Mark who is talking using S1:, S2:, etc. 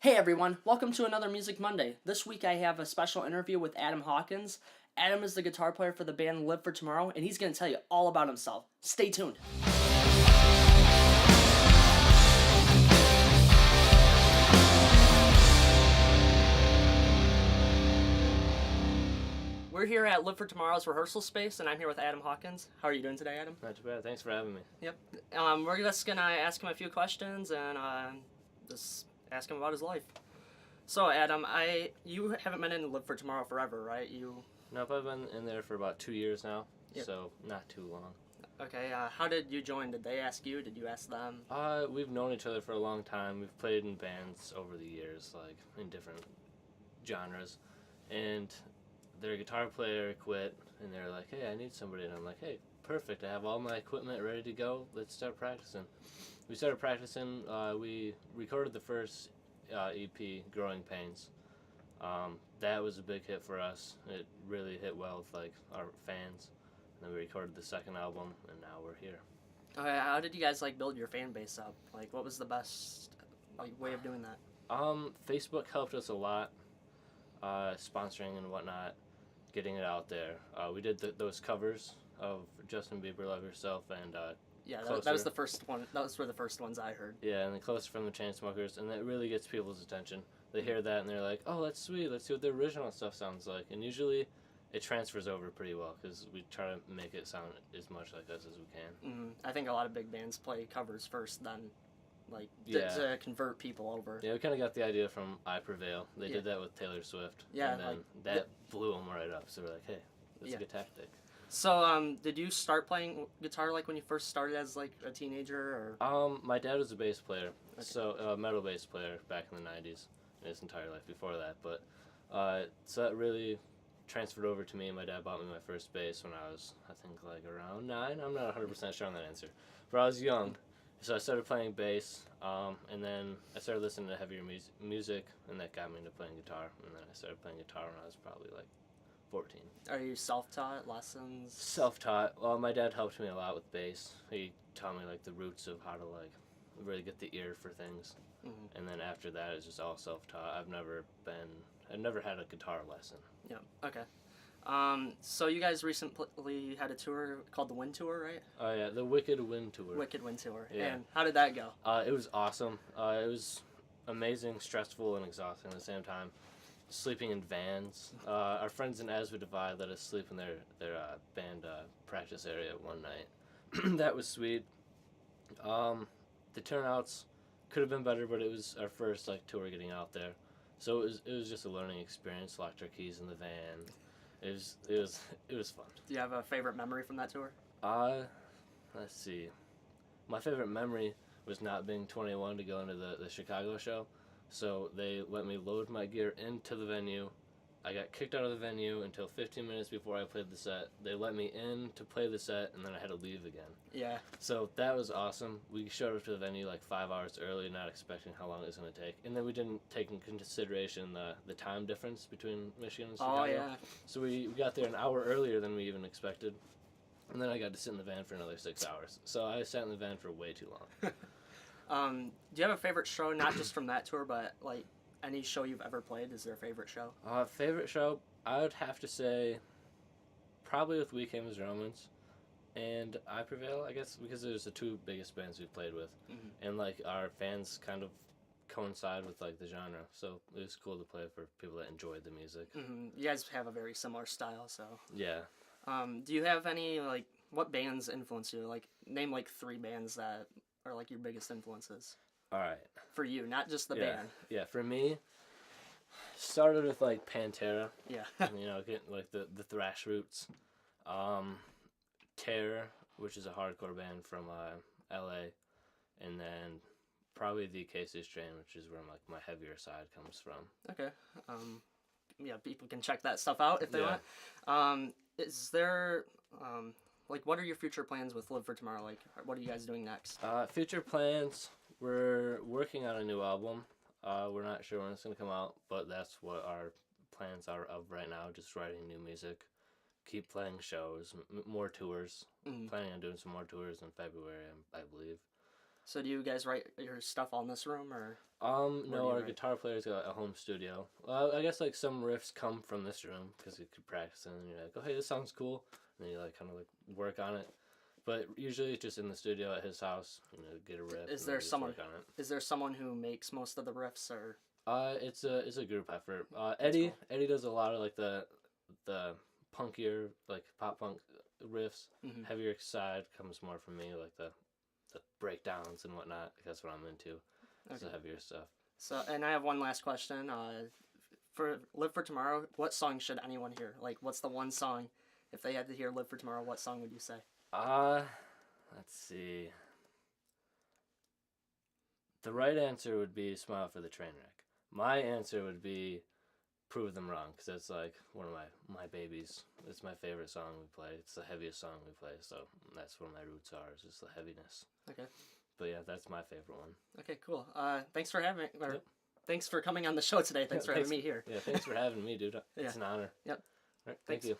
S1: Hey everyone, welcome to another Music Monday. This week I have a special interview with Adam Hawkins. Adam is the guitar player for the band Live for Tomorrow, and he's going to tell you all about himself. Stay tuned. We're here at Live for Tomorrow's rehearsal space, and I'm here with Adam Hawkins. How are you doing today, Adam?
S2: Not too bad. Thanks for having me.
S1: Yep. We're just going to ask him a few questions and just ask him about his life. So, Adam, you haven't been in Live for Tomorrow forever, right?
S2: Nope, I've been in there for about 2 years now,
S1: Yep.
S2: so not too long.
S1: Okay, how did you join? Did they ask you? Did you ask them?
S2: We've known each other for a long time. We've played in bands over the years, like in different genres, and their guitar player quit, and they're like, "Hey, I need somebody," and I'm like, "Hey, perfect! I have all my equipment ready to go. Let's start practicing." We started practicing. We recorded the first EP, Growing Pains. That was a big hit for us. It really hit well with like our fans. And then we recorded the second album, and now we're here.
S1: Okay, how did you guys build your fan base up? What was the best way of doing that?
S2: Facebook helped us a lot, sponsoring and whatnot, getting it out there. We did those covers of Justin Bieber, Love Yourself, and
S1: Yeah,
S2: Closer.
S1: that was the first one. Those were the first ones I heard.
S2: Yeah, and the Closer from the Chainsmokers, and that really gets people's attention. They hear that and they're like, "Oh, that's sweet. Let's see what the original stuff sounds like." And usually, it transfers over pretty well because we try to make it sound as much like us as we can.
S1: I think a lot of big bands play covers first, then to convert people over.
S2: Yeah, we kind of got the idea from I Prevail. They did that with Taylor Swift.
S1: Yeah,
S2: and then that blew them right up. So we're like, "Hey, that's a good tactic."
S1: So, did you start playing guitar when you first started as a teenager, or?
S2: My dad was a bass player, so a metal bass player back in the '90s, in his entire life before that. But so that really transferred over to me. My dad bought me my first bass when I was, I think, around 9. I'm not 100% sure on that answer, but I was young, so I started playing bass, and then I started listening to heavier music, and that got me into playing guitar. And then I started playing guitar when I was probably 14.
S1: Are you self-taught lessons?
S2: Self-taught. Well, my dad helped me a lot with bass. He taught me the roots of how to really get the ear for things.
S1: Mm-hmm.
S2: And then after that, it's just all self-taught. I've never had a guitar lesson.
S1: Yeah. Okay. So you guys recently had a tour called the Wind Tour, right?
S2: Oh yeah, the Wicked Wind Tour.
S1: Wicked Wind Tour.
S2: Yeah.
S1: And how did that go?
S2: It was awesome. It was amazing, stressful, and exhausting at the same time. Sleeping in vans. Our friends in As We Divide let us sleep in their band practice area one night. That was sweet. The turnouts could have been better, but it was our first tour getting out there, so it was just a learning experience. Locked our keys in the van. It was fun.
S1: Do you have a favorite memory from that tour?
S2: Let's see. My favorite memory was not being 21 to go into the Chicago show. So they let me load my gear into the venue. I got kicked out of the venue until 15 minutes before I played the set. They let me in to play the set, and then I had to leave again.
S1: Yeah.
S2: So that was awesome. We showed up to the venue 5 hours early, not expecting how long it was going to take. And then we didn't take into consideration the time difference between Michigan and Chicago.
S1: Oh, yeah.
S2: So we got there an hour earlier than we even expected. And then I got to sit in the van for another 6 hours. So I sat in the van for way too long.
S1: Do you have a favorite show, not just from that tour, but any show you've ever played? Is there a favorite show?
S2: Favorite show? I would have to say probably with We Came as Romans and I Prevail, I guess, because it was the two biggest bands we've played with.
S1: Mm-hmm.
S2: And our fans kind of coincide with the genre, so it was cool to play for people that enjoyed the music.
S1: Mm-hmm. You guys have a very similar style, so.
S2: Yeah.
S1: Do you have any what bands influence you? Name 3 bands that are your biggest influences.
S2: All right.
S1: For you, not just the band.
S2: Yeah, for me, started with Pantera.
S1: Yeah.
S2: Getting the thrash roots. Terror, which is a hardcore band from LA, and then probably the Casey Strain, which is where my heavier side comes from.
S1: Okay. Yeah, people can check that stuff out if they want. Is there what are your future plans with Live for Tomorrow? What are you guys doing next?
S2: Future plans, we're working on a new album. We're not sure when it's going to come out, but that's what our plans are of right now, just writing new music, keep playing shows, more tours.
S1: Mm-hmm.
S2: Planning on doing some more tours in February, I believe.
S1: So do you guys write your stuff all in this room, or?
S2: No, our guitar player's got a home studio. Well, I guess like some riffs come from this room because you could practice and you're like, oh hey, this sounds cool, and then you like kind of like work on it. But usually it's just in the studio at his house, get a riff.
S1: Is there someone? Is there someone who makes most of the riffs, or?
S2: It's a group effort. Eddie
S1: cool.
S2: Eddie does a lot of like the punkier like pop punk riffs.
S1: Mm-hmm.
S2: Heavier side comes more from me, like the breakdowns and whatnot. That's what I'm into. It's the heavier stuff.
S1: So, and I have one last question. For Live for Tomorrow, what song should anyone hear? Like, what's the one song, if they had to hear Live for Tomorrow, what song would you say?
S2: Let's see. The right answer would be Smile for the Trainwreck. My answer would be Prove Them Wrong, because it's like one of my babies. It's my favorite song we play. It's the heaviest song we play, so that's where my roots are, is just the heaviness.
S1: Okay.
S2: But yeah, that's my favorite one.
S1: Okay, cool. Thanks for having me.
S2: Yep.
S1: Thanks for coming on the show today. Thanks for having me here.
S2: Yeah, thanks for having me, dude. It's an honor.
S1: Yep.
S2: All right, thank you.